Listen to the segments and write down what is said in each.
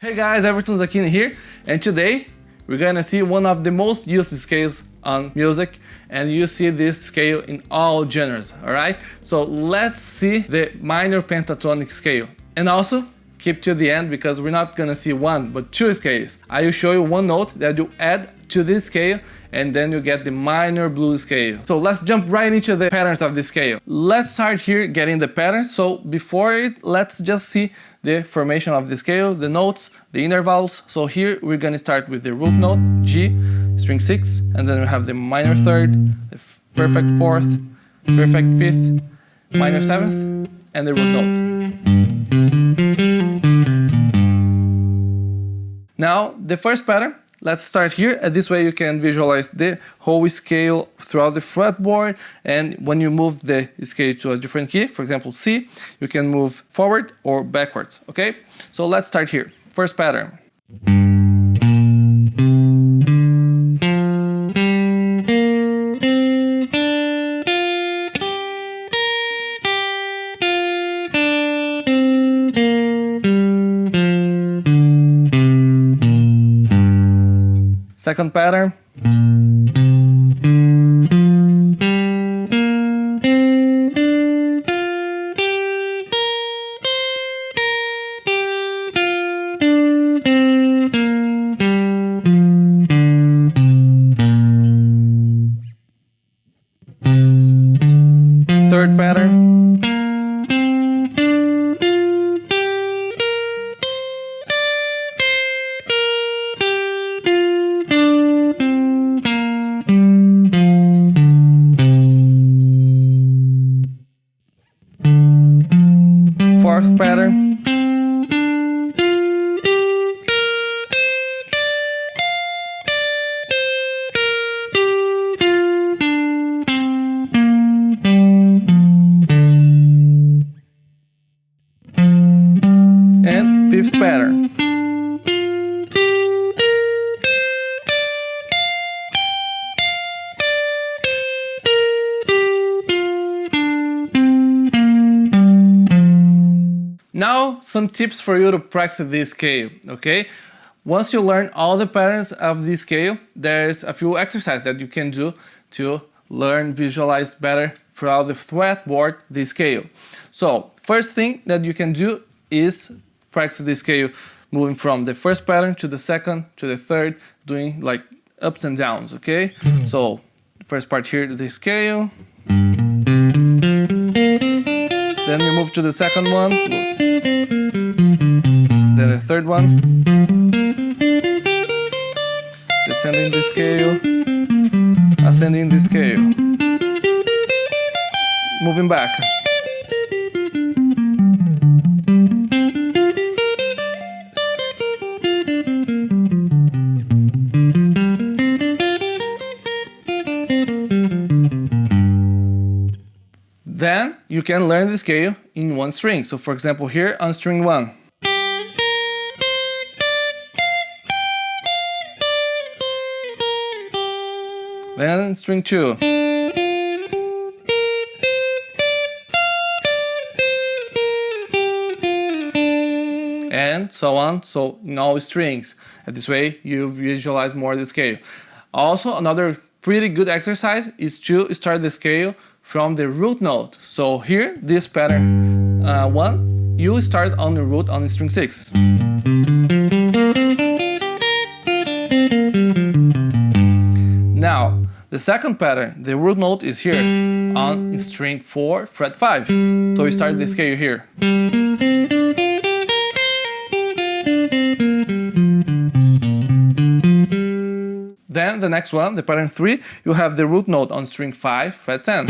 Hey guys, Everton Zaquini here, and today we're gonna see one of the most used scales on music, and you see this scale in all genres, alright? So let's see the minor pentatonic scale. And also, keep to the end because we're not gonna see one, but two scales. I will show you one note that you add to this scale, and then you get the minor blues scale. So let's jump right into the patterns of the scale. Let's start here getting the patterns. So before it, let's just see the formation of the scale, the notes, the intervals. So here we're gonna start with the root note, G, string 6, and then we have the minor third, the perfect fourth, perfect fifth, minor seventh, and the root note. Now, the first pattern, let's start here, and this way you can visualize the whole scale throughout the fretboard, and when you move the scale to a different key, for example C, you can move forward or backwards, okay? So let's start here. First pattern. Second pattern. Third pattern. Fourth pattern. And fifth pattern. Now, some tips for you to practice this scale, okay? Once you learn all the patterns of this scale, there's a few exercises that you can do to learn, visualize better throughout the fretboard, the scale. So, first thing that you can do is practice the scale moving from the first pattern to the second, to the third, doing like ups and downs, okay? So, first part here, the scale. Then you move to the second one. Then the third one. Descending the scale. Ascending the scale. Moving back. Then you can learn the scale in one string. So for example here on string 1. Then string 2. And so on, so in all strings. And this way you visualize more the scale. Also, another pretty good exercise is to start the scale from the root note. So here, this pattern 1, you start on the root on string 6. Now, the second pattern, the root note is here on string 4, fret 5. So we start the scale here. Then the next one, the pattern 3, you have the root note on string 5, fret 10.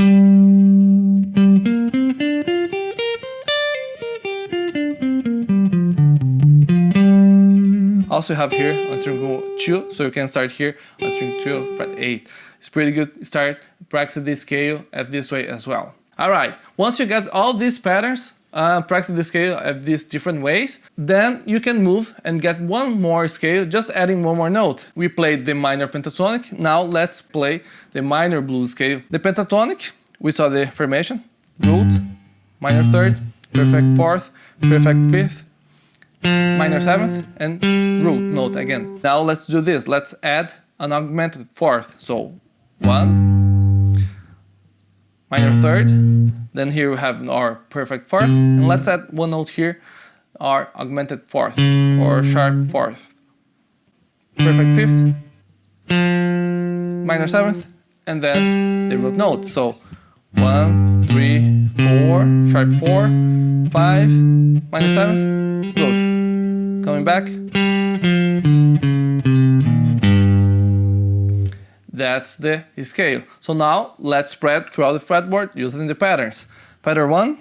Also you have here on string 2, so you can start here on string 2, fret 8. It's pretty good. Start practice this scale at this way as well. Alright, once you get all these patterns, practice the scale at these different ways, then you can move and get one more scale, just adding one more note. We played the minor pentatonic, now let's play the minor blues scale. The pentatonic, we saw the formation, root, minor third, perfect fourth, perfect fifth, minor 7th, and root note again. Now let's do this. Let's add an augmented 4th. So 1, minor 3rd, then here we have our perfect 4th, and let's add one note here, our augmented 4th or sharp 4th. Perfect 5th, minor 7th, and then the root note. So 1, 3, 4, sharp 4, 5, minor 7th, root. Coming back. That's the scale. So now let's spread throughout the fretboard using the patterns. Pattern 1.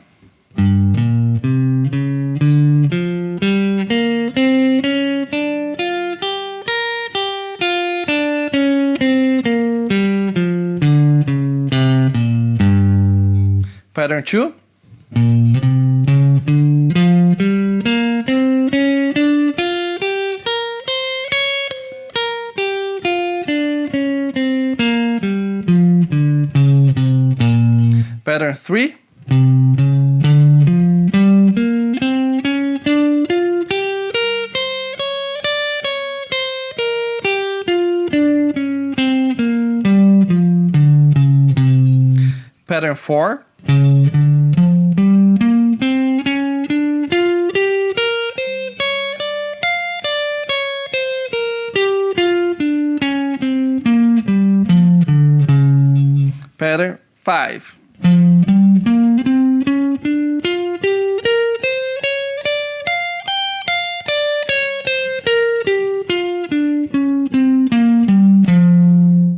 Pattern 2. Pattern 3. Pattern 4. Pattern 5.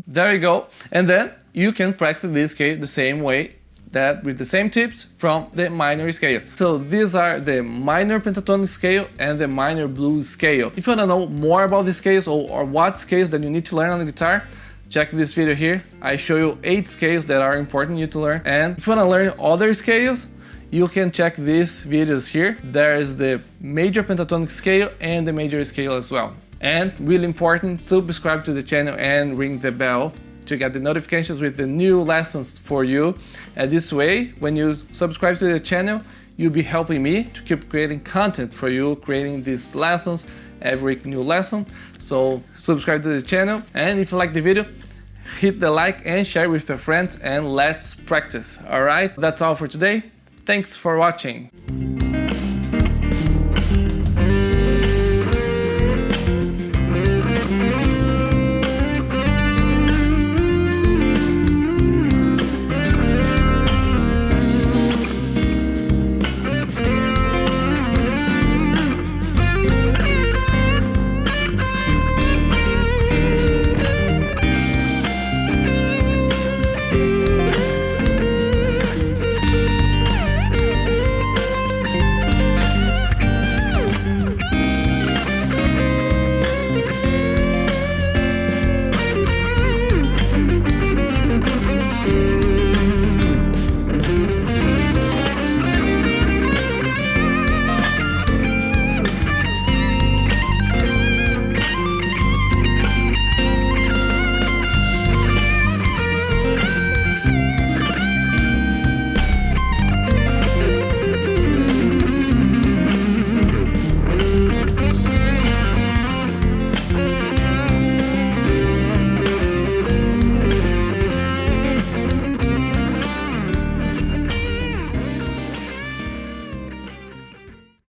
There you go. And then you can practice this scale the same way, that with the same tips from the minor scale. So these are the minor pentatonic scale and the minor blues scale. If you want to know more about the scales or what scales that you need to learn on the guitar, check this video here. I show you 8 scales that are important you to learn. And if you want to learn other scales, you can check these videos here. There is the major pentatonic scale and the major scale as well. And really important, subscribe to the channel and ring the bell to get the notifications with the new lessons for you. And this way, when you subscribe to the channel, you'll be helping me to keep creating content for you, creating these lessons, every week new lesson. So subscribe to the channel, and if you like the video, hit the like and share with your friends, and let's practice. All right, that's all for today. Thanks for watching.